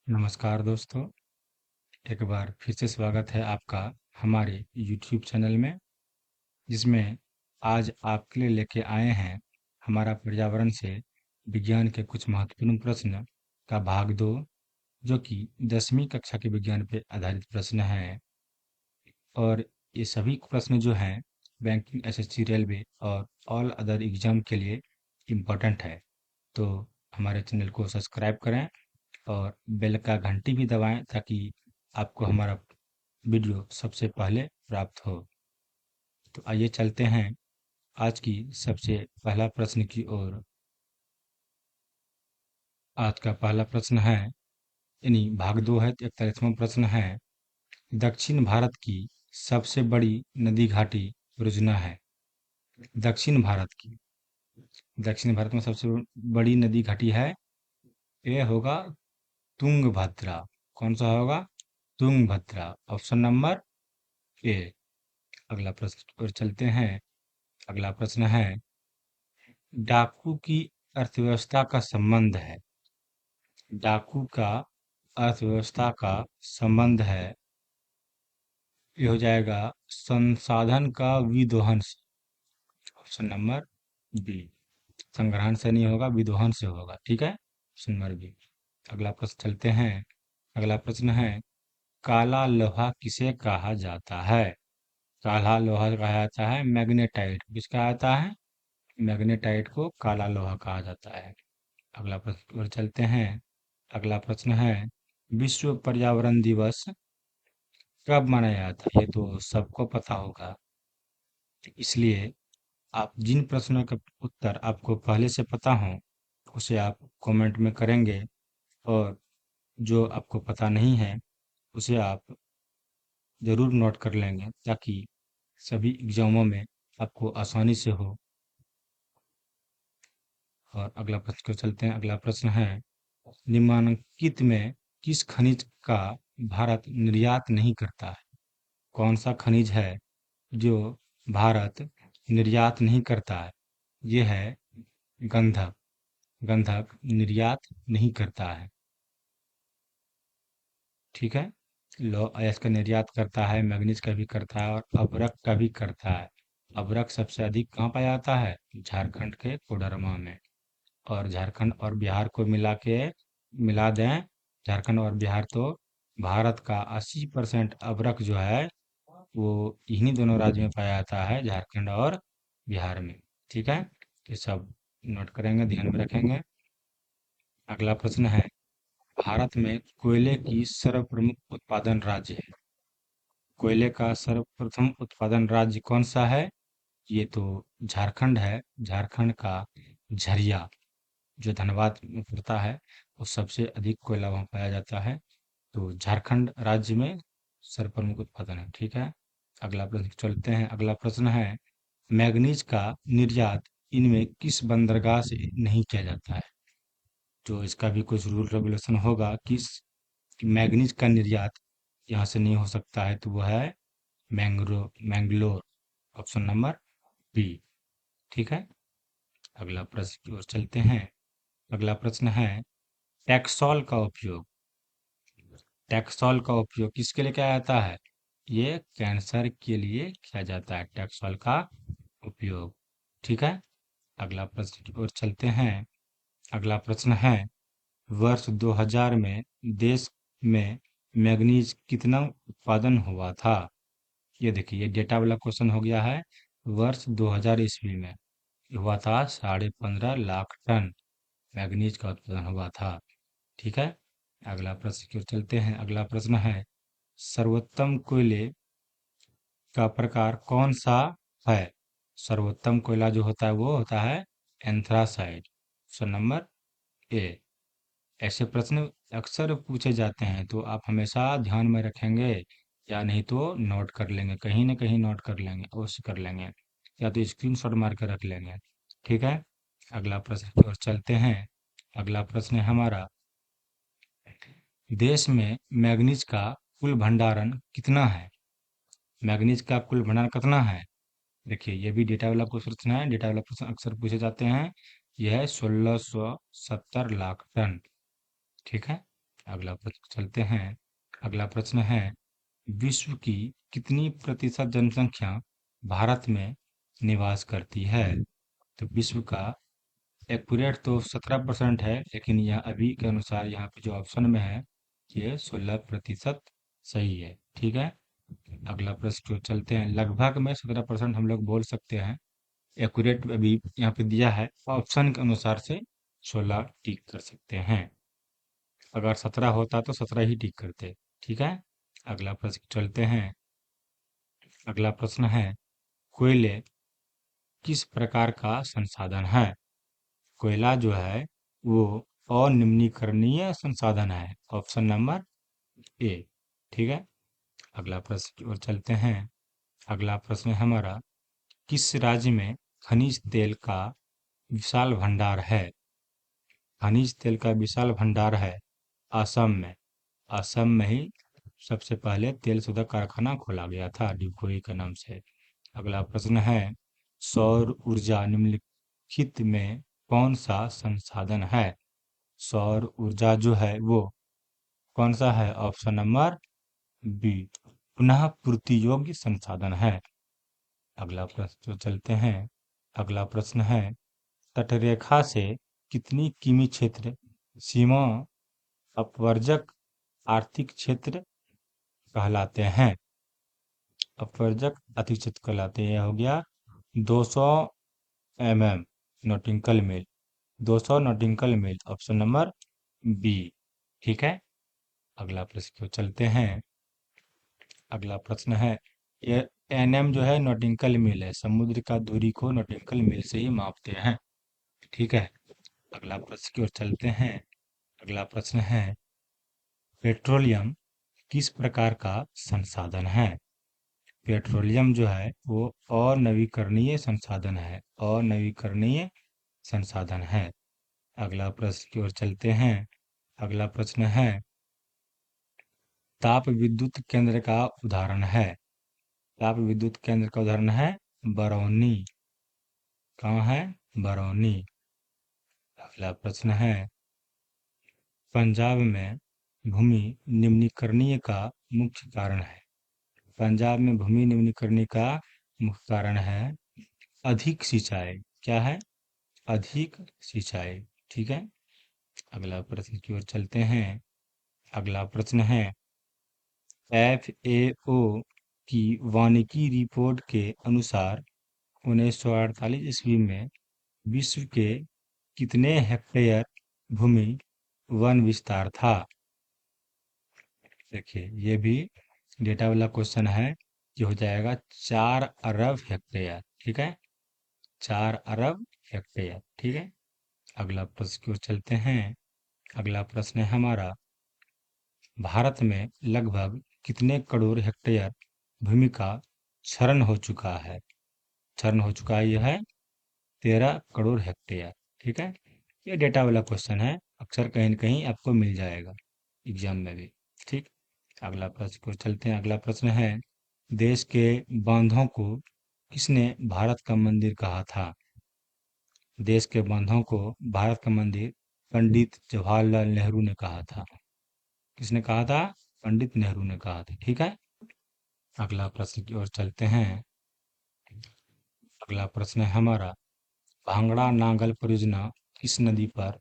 नमस्कार दोस्तों। एक बार फिर से स्वागत है आपका हमारे YouTube चैनल में, जिसमें आज आपके लिए लेके आए हैं हमारा पर्यावरण से विज्ञान के कुछ महत्वपूर्ण प्रश्न का भाग 2, जो कि 10वीं कक्षा के विज्ञान पे आधारित प्रश्न है। और ये सभी प्रश्न जो हैं बैंकिंग, एसएससी, रेलवे और ऑल अदर एग्जाम के लिए इम्पोर्टेंट है। तो हमारे चैनल को सब्सक्राइब करें और बेल का घंटी भी दबाएं, ताकि आपको हमारा वीडियो सबसे पहले प्राप्त हो। तो आइए चलते हैं आज की सबसे पहला प्रश्न की ओर। आज का पहला प्रश्न है, यानी भाग 2 है, 41वां प्रश्न है। दक्षिण भारत की सबसे बड़ी नदी घाटी योजना है। दक्षिण भारत की दक्षिण भारत में सबसे बड़ी नदी घाटी है, ये होगा तुंगभद्रा। कौन सा होगा? Tungabhadra, option number A. अगला प्रश्न की ओर चलते हैं। अगला प्रश्न है, डाकू की अर्थव्यवस्था का संबंध है। डाकू का अर्थव्यवस्था का संबंध है, ये हो जाएगा संसाधन का विदोहन से। Option number B. संग्रहण से नहीं होगा, विदोहन से होगा। ठीक है, ऑप्शन नंबर बी। अगला प्रश्न चलते हैं। अगला प्रश्न है, काला लोहा किसे कहा जाता है? काला लोहा कहा जाता है मैग्नेटाइट। किसका कहा जाता है? मैग्नेटाइट को काला लोहा कहा जाता है। अगला प्रश्न की ओर चलते हैं। अगला प्रश्न है, विश्व पर्यावरण दिवस कब मनाया जाता है? ये तो सबको पता होगा, इसलिए आप जिन प्रश्नों का उत्तर आपको पहले से पता हो, उसे आप कमेंट में करेंगे, और जो आपको पता नहीं है उसे आप ज़रूर नोट कर लेंगे, ताकि सभी एग्जामों में आपको आसानी से हो। और अगला प्रश्न को चलते हैं। अगला प्रश्न है, निम्नलिखित में किस खनिज का भारत निर्यात नहीं करता है? कौन सा खनिज है जो भारत निर्यात नहीं करता है? ये है गंधक। गंधक निर्यात नहीं करता है। ठीक है, लो अयस्क का निर्यात करता है, मैग्नीज का भी करता है और अभ्रक का भी करता है। अभ्रक सबसे अधिक कहाँ पाया जाता है? झारखंड के कोडरमा में। और झारखंड और बिहार को मिला दें, झारखंड और बिहार, तो भारत का 80% अभ्रक जो है वो इन्हीं दोनों राज्यों में पाया जाता है, झारखंड और बिहार में। ठीक है, ये सब नोट करेंगे, ध्यान में रखेंगे। अगला प्रश्न है, भारत में कोयले की सर्वप्रमुख उत्पादन राज्य है। कोयले का सर्वप्रथम उत्पादन राज्य कौन सा है? ये तो झारखंड है। झारखंड का झरिया, जो धनबाद में पड़ता है, वो सबसे अधिक कोयला वहाँ पाया जाता है। तो झारखंड राज्य में सर्वप्रमुख उत्पादन है। ठीक है, अगला प्रश्न चलते हैं। अगला प्रश्न है, मैग्नीज का निर्यात इनमें किस बंदरगाह से नहीं किया जाता है? तो इसका भी कुछ रूल रेगुलेशन होगा, किस मैग्नीज का निर्यात यहाँ से नहीं हो सकता है, तो वो है मैंगलोर, ऑप्शन नंबर बी। ठीक है, अगला प्रश्न की ओर चलते हैं। अगला प्रश्न है, टैक्सोल का उपयोग टैक्सोल का उपयोग किसके लिए किया जाता है? ये कैंसर के लिए किया जाता है, टैक्सोल का उपयोग। ठीक है, अगला प्रश्न की ओर चलते हैं। अगला प्रश्न है, वर्ष 2000 में देश में मैग्नीज कितना उत्पादन हुआ था? ये देखिए, ये डेटा वाला क्वेश्चन हो गया है। वर्ष 2000 ईस्वी में हुआ था 15.5 लाख टन मैग्नीज का उत्पादन हुआ था। ठीक है, अगला प्रश्न की ओर चलते हैं। अगला प्रश्न है, सर्वोत्तम कोयले का प्रकार कौन सा है? सर्वोत्तम कोयला जो होता है वो होता है एंथ्रासाइड, ऑप्शन नंबर ए। ऐसे प्रश्न अक्सर पूछे जाते हैं, तो आप हमेशा ध्यान में रखेंगे, या नहीं तो नोट कर लेंगे, कहीं ना कहीं नोट कर लेंगे, अवश्य कर लेंगे, या तो स्क्रीनशॉट मार कर रख लेंगे। ठीक है, अगला प्रश्न की ओर चलते हैं। अगला प्रश्न है हमारा, देश में मैग्नीज का कुल भंडारण कितना है? मैग्नीज का कुल भंडारण कितना है? देखिए, ये भी डेटा वाला क्वेश्चन है, डेटा वाला प्रश्न अक्सर पूछे जाते हैं। यह है 1670 लाख टन। ठीक है, अगला प्रश्न चलते हैं। अगला प्रश्न है, विश्व की कितनी प्रतिशत जनसंख्या भारत में निवास करती है? तो विश्व का एक्यूरेट तो 17% है, लेकिन यह अभी के अनुसार यहाँ पे जो ऑप्शन में है ये 16% सही है। ठीक है। अगला प्रश्न जो चलते हैं, लगभग में 17% हम लोग बोल सकते हैं। एक्यूरेट अभी यहाँ पे दिया है, ऑप्शन के अनुसार से 16 टिक कर सकते हैं। अगर 17 होता तो 17 ही टिक करते। ठीक है। अगला प्रश्न चलते हैं। अगला प्रश्न है, कोयले किस प्रकार का संसाधन है? कोयला जो है वो अनिम्नीकरणीय संसाधन है, ऑप्शन नंबर ए। ठीक है। अगला प्रश्न की ओर चलते हैं। अगला प्रश्न है हमारा, किस राज्य में खनिज तेल का विशाल भंडार है? खनिज तेल का विशाल भंडार है असम में। असम में ही सबसे पहले तेल शोधक कारखाना खोला गया था डिगबोई के नाम से। अगला प्रश्न है, सौर ऊर्जा निम्नलिखित में कौन सा संसाधन है? सौर ऊर्जा जो है वो कौन सा है? ऑप्शन नंबर बी, पुनः पूर्ति योग्य संसाधन है। अगला प्रश्न जो चलते हैं। अगला प्रश्न है, तटरेखा से कितनी किमी क्षेत्र सीमा अपवर्जक आर्थिक क्षेत्र कहलाते हैं? अपवर्जक आर्थिक क्षेत्र कहलाते हैं। यह हो गया 200 mm नॉटिंकल मील। 200 नॉटिंकल मील, ऑप्शन नंबर बी। ठीक है। अगला प्रश्न की ओर चलते हैं। अगला प्रश्न है, ये एनएम जो है नॉटिंकल मील है, समुद्र का दूरी को नॉटिंकल मील से ही मापते हैं। ठीक है। अगला प्रश्न की ओर चलते हैं। अगला प्रश्न है, पेट्रोलियम किस प्रकार का संसाधन है? पेट्रोलियम जो है वो अनवीकरणीय संसाधन है, अनवीकरणीय संसाधन है। अगला प्रश्न की ओर चलते हैं। अगला प्रश्न है, ताप विद्युत केंद्र का उदाहरण है? ताप विद्युत केंद्र का उदाहरण है बरौनी। कहाँ है? बरौनी। अगला प्रश्न है, पंजाब में भूमि निम्नीकरणीय का मुख्य कारण है? पंजाब में भूमि निम्नीकरण का मुख्य कारण है अधिक सिंचाई। क्या है? अधिक सिंचाई। ठीक है। अगला प्रश्न की ओर चलते हैं। अगला प्रश्न है, एफएओ की वानिकी रिपोर्ट के अनुसार 1948 ईस्वी में विश्व के कितने हेक्टेयर भूमि वन विस्तार था? देखिए ये भी डेटा वाला क्वेश्चन है। ये हो जाएगा 4 अरब हेक्टेयर। ठीक है। 4 अरब हेक्टेयर। ठीक है। अगला प्रश्न की ओर चलते हैं। अगला प्रश्न है हमारा, भारत में लगभग कितने करोड़ हेक्टेयर भूमि का क्षरण हो चुका है? क्षरण हो चुका है यह है 13 करोड़ हेक्टेयर। ठीक है। ये डेटा वाला क्वेश्चन है, अक्सर कहीं न कहीं आपको मिल जाएगा एग्जाम में भी। ठीक। अगला प्रश्न को चलते हैं। अगला प्रश्न है, देश के बांधों को किसने भारत का मंदिर कहा था? देश के बांधों को भारत का मंदिर पंडित जवाहरलाल नेहरू ने कहा था। किसने कहा था? पंडित नेहरू ने कहा था। ठीक है। अगला प्रश्न की ओर चलते हैं। अगला प्रश्न है हमारा, भांगड़ा नांगल परियोजना किस नदी पर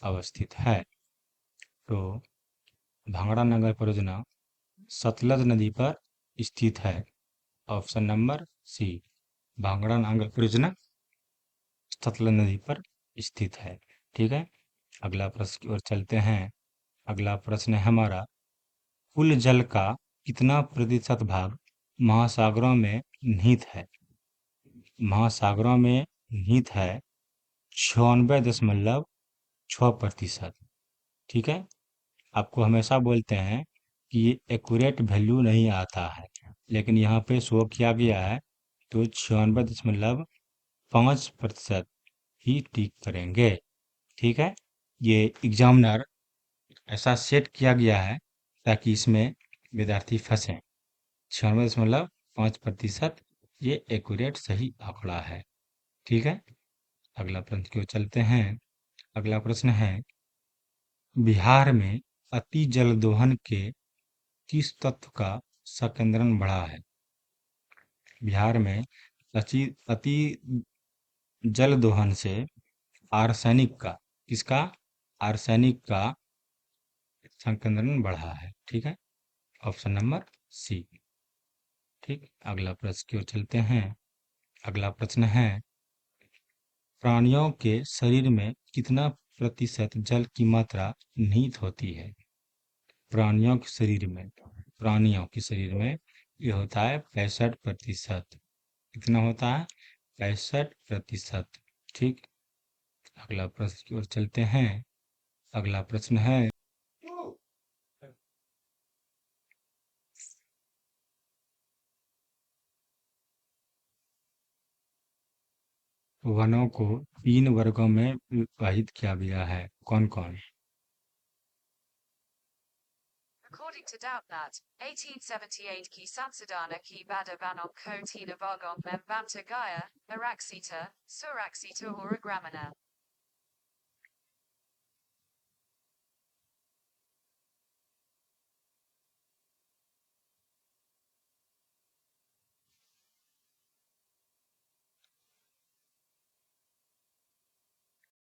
अवस्थित है? तो भांगड़ा नांगल परियोजना सतलज नदी पर स्थित है, ऑप्शन नंबर सी। भांगड़ा नांगल परियोजना सतलज नदी पर स्थित है। ठीक है। अगला प्रश्न की ओर चलते हैं। अगला प्रश्न है हमारा, कुल जल का कितना प्रतिशत भाग महासागरों में निहित है? महासागरों में निहित है 96.6%। ठीक है। आपको हमेशा बोलते हैं कि ये एक्यूरेट वैल्यू नहीं आता है, लेकिन यहाँ पे शो किया गया है, तो 96.5% ही टिक करेंगे। ठीक है। ये एग्जामिनर ऐसा सेट किया गया है ताकि इसमें विद्यार्थी फंसे। 96.5% ये एक्यूरेट सही आंकड़ा है। ठीक है। अगला प्रश्न की ओर चलते हैं। अगला प्रश्न है, बिहार में अति जल दोहन के किस तत्व का संकेंद्रण बढ़ा है? बिहार में अति जल दोहन से आर्सेनिक का, किसका? आर्सेनिक का संकेंद्रण बढ़ा है। ठीक है, ऑप्शन नंबर सी। ठीक, अगला प्रश्न की ओर चलते हैं। अगला प्रश्न है, प्राणियों के शरीर में कितना प्रतिशत जल की मात्रा निहित होती है? प्राणियों के शरीर में, प्राणियों के शरीर में ये होता है 65%। कितना होता है? 65%। ठीक, अगला प्रश्न की ओर चलते हैं। अगला प्रश्न है, वनों को 3 वर्गों में विभाजित किया गया है, कौन कौन? According to Doubtnut, 1878 ki Sansadana ki Badabanon ko Tina Vargon Membanta Gaia, Araxita, Suraxita or Gramina.